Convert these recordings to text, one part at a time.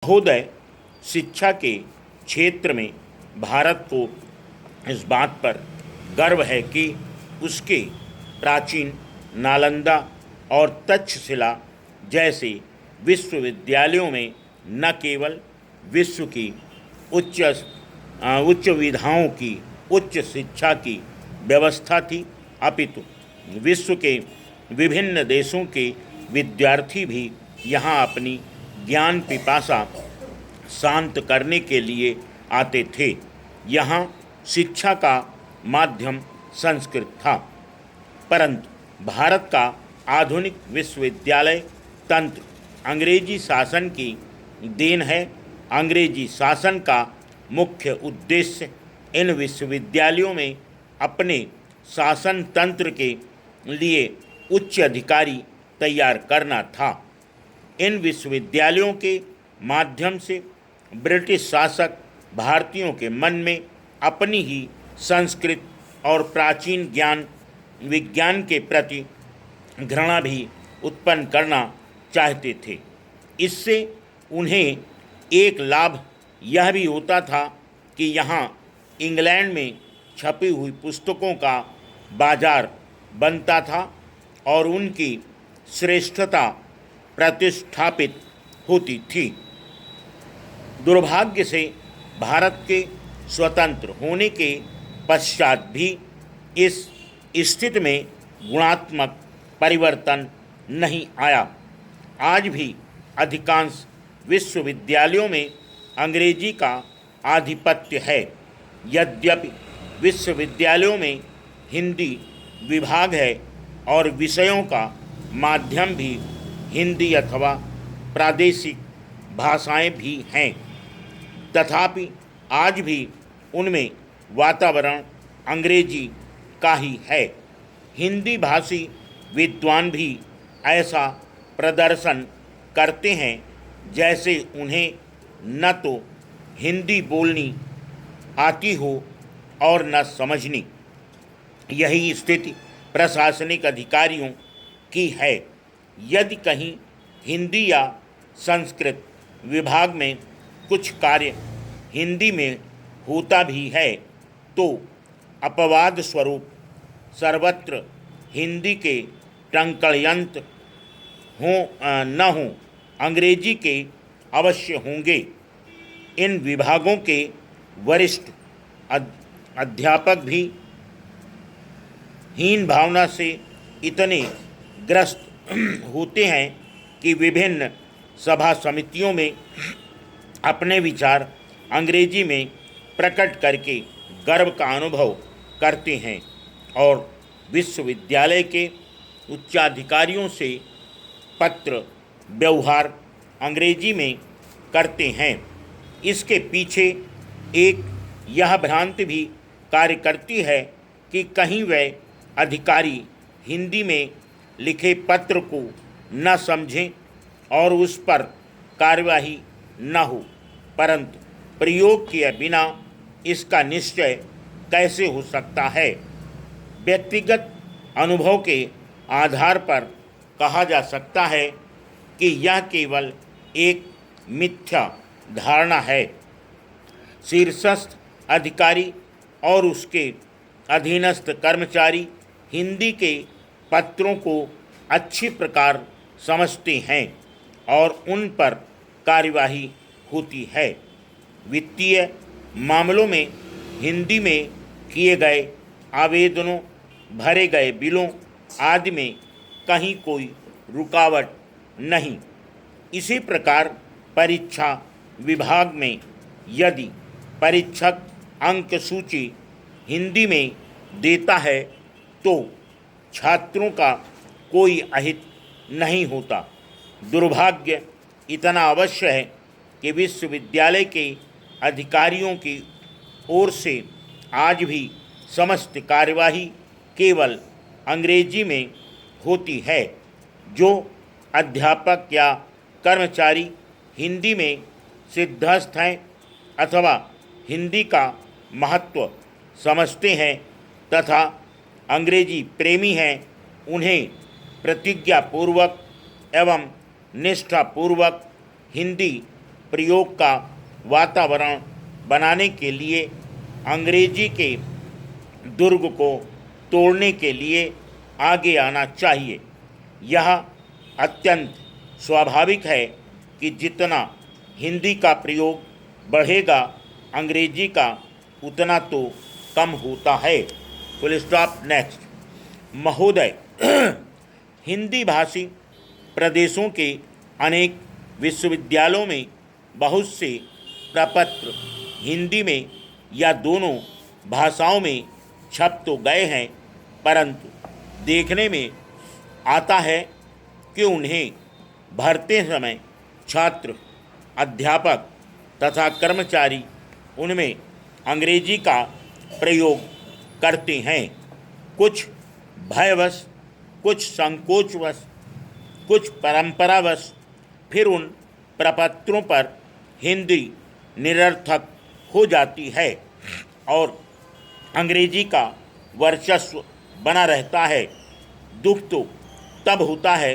महोदय, शिक्षा के क्षेत्र में भारत को इस बात पर गर्व है कि उसके प्राचीन नालंदा और तक्षशिला जैसे विश्वविद्यालयों में न केवल विश्व की उच्च विधाओं की उच्च शिक्षा की व्यवस्था थी, अपितु विश्व के विभिन्न देशों के विद्यार्थी भी यहाँ अपनी ज्ञान पिपासा शांत करने के लिए आते थे। यहाँ शिक्षा का माध्यम संस्कृत था, परंतु भारत का आधुनिक विश्वविद्यालय तंत्र अंग्रेजी शासन की देन है। अंग्रेजी शासन का मुख्य उद्देश्य इन विश्वविद्यालयों में अपने शासन तंत्र के लिए उच्च अधिकारी तैयार करना था। इन विश्वविद्यालयों के माध्यम से ब्रिटिश शासक भारतीयों के मन में अपनी ही संस्कृत और प्राचीन ज्ञान विज्ञान के प्रति घृणा भी उत्पन्न करना चाहते थे। इससे उन्हें एक लाभ यह भी होता था कि यहाँ इंग्लैंड में छपी हुई पुस्तकों का बाजार बनता था और उनकी श्रेष्ठता प्रतिष्ठापित होती थी। दुर्भाग्य से भारत के स्वतंत्र होने के पश्चात भी इस स्थिति में गुणात्मक परिवर्तन नहीं आया। आज भी अधिकांश विश्वविद्यालयों में अंग्रेजी का आधिपत्य है। यद्यपि विश्वविद्यालयों में हिंदी विभाग है और विषयों का माध्यम भी हिंदी अथवा प्रादेशिक भाषाएं भी हैं, तथापि आज भी उनमें वातावरण अंग्रेजी का ही है। हिंदी भाषी विद्वान भी ऐसा प्रदर्शन करते हैं जैसे उन्हें न तो हिंदी बोलनी आती हो और न समझनी। यही स्थिति प्रशासनिक अधिकारियों की है। यदि कहीं हिंदी या संस्कृत विभाग में कुछ कार्य हिंदी में होता भी है तो अपवाद स्वरूप सर्वत्र हिंदी के टंकयंत्र न हों, अंग्रेजी के अवश्य होंगे। इन विभागों के वरिष्ठ अध्यापक भी हीन भावना से इतने ग्रस्त होते हैं कि विभिन्न सभा समितियों में अपने विचार अंग्रेजी में प्रकट करके गर्व का अनुभव करते हैं और विश्वविद्यालय के उच्चाधिकारियों से पत्र व्यवहार अंग्रेजी में करते हैं। इसके पीछे एक यह भ्रांति भी कार्य करती है कि कहीं वह अधिकारी हिंदी में लिखे पत्र को न समझें और उस पर कार्यवाही न हो, परंतु प्रयोग किए बिना इसका निश्चय कैसे हो सकता है। व्यक्तिगत अनुभव के आधार पर कहा जा सकता है कि यह केवल एक मिथ्या धारणा है। शीर्षस्थ अधिकारी और उसके अधीनस्थ कर्मचारी हिंदी के पत्रों को अच्छी प्रकार समझते हैं और उन पर कार्यवाही होती है। वित्तीय मामलों में हिंदी में किए गए आवेदनों, भरे गए बिलों आदि में कहीं कोई रुकावट नहीं। इसी प्रकार परीक्षा विभाग में यदि परीक्षक अंक सूची हिंदी में देता है तो छात्रों का कोई अहित नहीं होता। दुर्भाग्य इतना अवश्य है कि विश्वविद्यालय के अधिकारियों की ओर से आज भी समस्त कार्यवाही केवल अंग्रेजी में होती है। जो अध्यापक या कर्मचारी हिंदी में सिद्धस्थ हैं अथवा हिंदी का महत्व समझते हैं तथा अंग्रेजी प्रेमी हैं, उन्हें प्रतिज्ञापूर्वक एवं निष्ठापूर्वक हिंदी प्रयोग का वातावरण बनाने के लिए अंग्रेजी के दुर्ग को तोड़ने के लिए आगे आना चाहिए। यह अत्यंत स्वाभाविक है कि जितना हिंदी का प्रयोग बढ़ेगा अंग्रेजी का उतना तो कम होता है। Full stop. नेक्स्ट। महोदय, हिंदी भाषी प्रदेशों के अनेक विश्वविद्यालयों में बहुत से प्रपत्र हिंदी में या दोनों भाषाओं में छप तो गए हैं, परंतु देखने में आता है कि उन्हें भरते समय छात्र, अध्यापक तथा कर्मचारी उनमें अंग्रेजी का प्रयोग करते हैं। कुछ भयवश, कुछ संकोचवश, कुछ परंपरावश फिर उन प्रपत्रों पर हिंदी निरर्थक हो जाती है और अंग्रेजी का वर्चस्व बना रहता है। दुख तो तब होता है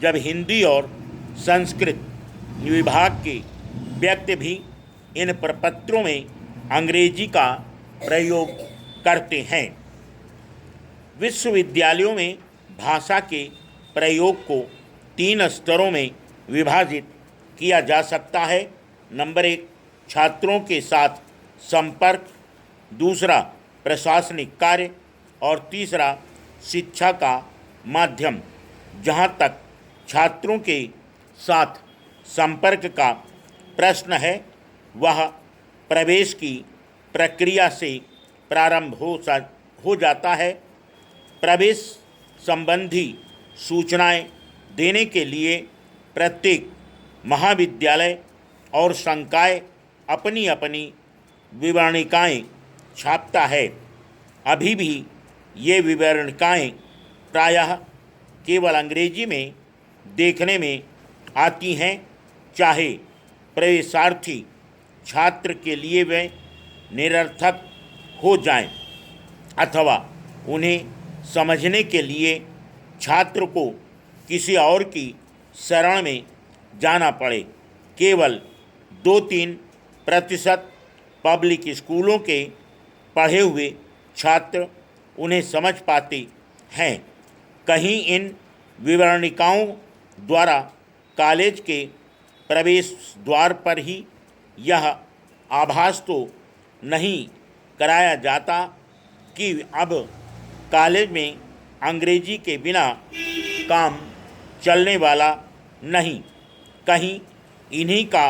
जब हिंदी और संस्कृत विभाग के व्यक्ति भी इन प्रपत्रों में अंग्रेजी का प्रयोग करते हैं। विश्वविद्यालयों में भाषा के प्रयोग को 3 स्तरों में विभाजित किया जा सकता है। नंबर 1, छात्रों के साथ संपर्क, दूसरा प्रशासनिक कार्य और तीसरा शिक्षा का माध्यम। जहाँ तक छात्रों के साथ संपर्क का प्रश्न है, वह प्रवेश की प्रक्रिया से प्रारंभ हो जाता है। प्रवेश संबंधी सूचनाएं देने के लिए प्रत्येक महाविद्यालय और संकाय अपनी अपनी विवरणिकाएं छापता है। अभी भी ये विवरणिकाएं प्रायः केवल अंग्रेजी में देखने में आती हैं, चाहे प्रवेशार्थी छात्र के लिए वे निरर्थक हो जाएं अथवा उन्हें समझने के लिए छात्र को किसी और की शरण में जाना पड़े। केवल 2-3% पब्लिक स्कूलों के पढ़े हुए छात्र उन्हें समझ पाते हैं। कहीं इन विवरणिकाओं द्वारा कॉलेज के प्रवेश द्वार पर ही यह आभास तो नहीं कराया जाता कि अब कॉलेज में अंग्रेजी के बिना काम चलने वाला नहीं। कहीं इन्हीं का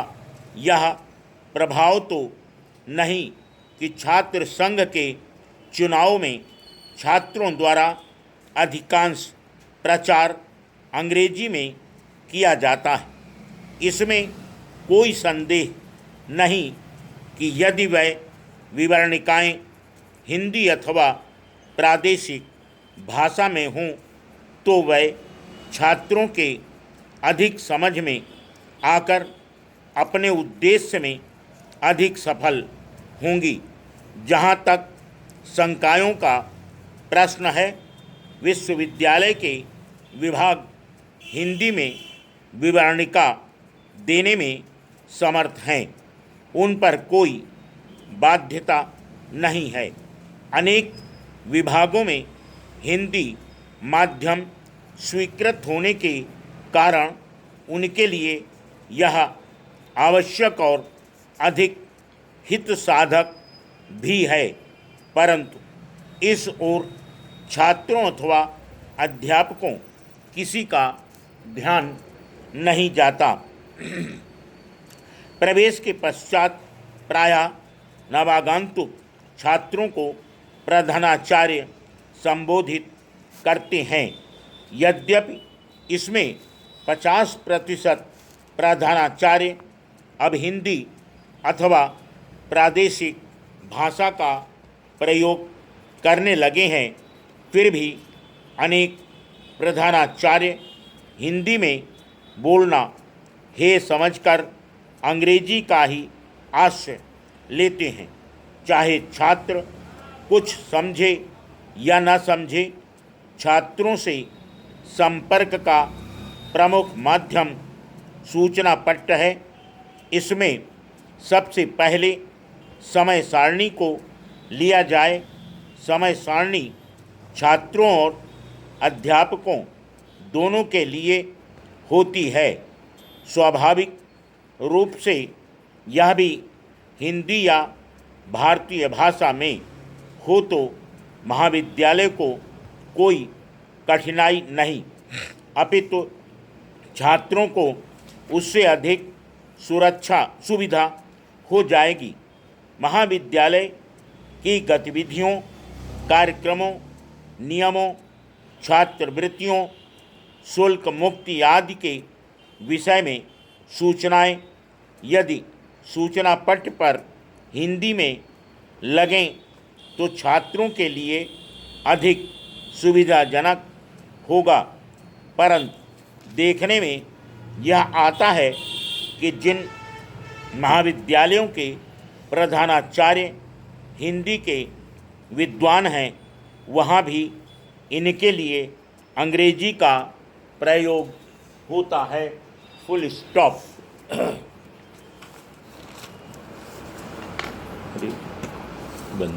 यह प्रभाव तो नहीं कि छात्र संघ के चुनाव में छात्रों द्वारा अधिकांश प्रचार अंग्रेजी में किया जाता है। इसमें कोई संदेह नहीं कि यदि वह विवरणिकाएं हिंदी अथवा प्रादेशिक भाषा में हों तो वह छात्रों के अधिक समझ में आकर अपने उद्देश्य में अधिक सफल होंगी। जहाँ तक संकायों का प्रश्न है, विश्वविद्यालय के विभाग हिंदी में विवरणिका देने में समर्थ हैं। उन पर कोई बाध्यता नहीं है। अनेक विभागों में हिंदी माध्यम स्वीकृत होने के कारण उनके लिए यह आवश्यक और अधिक हित साधक भी है, परंतु इस ओर छात्रों अथवा अध्यापकों किसी का ध्यान नहीं जाता। प्रवेश के पश्चात प्रायः नवागंतुक छात्रों को प्रधानाचार्य संबोधित करते हैं। यद्यपि इसमें 50% प्रधानाचार्य अब हिंदी अथवा प्रादेशिक भाषा का प्रयोग करने लगे हैं, फिर भी अनेक प्रधानाचार्य हिंदी में बोलना हे समझकर अंग्रेजी का ही आश्रय लेते हैं। चाहे छात्र कुछ समझे या न समझे, छात्रों से संपर्क का प्रमुख माध्यम सूचना पट्ट है। इसमें सबसे पहले समय सारणी को लिया जाए। समय सारणी छात्रों और अध्यापकों दोनों के लिए होती है। स्वाभाविक रूप से यह भी हिंदी या भारतीय भाषा में हो तो महाविद्यालय को कोई कठिनाई नहीं, अपितु छात्रों को उससे अधिक सुविधा हो जाएगी। महाविद्यालय की गतिविधियों, कार्यक्रमों, नियमों, छात्रवृत्तियों, शुल्क मुक्ति आदि के विषय में सूचनाएं यदि सूचना पट पर हिंदी में लगें तो छात्रों के लिए अधिक सुविधाजनक होगा। परंतु देखने में यह आता है कि जिन महाविद्यालयों के प्रधानाचार्य हिंदी के विद्वान हैं, वहाँ भी इनके लिए अंग्रेजी का प्रयोग होता है। Full stop.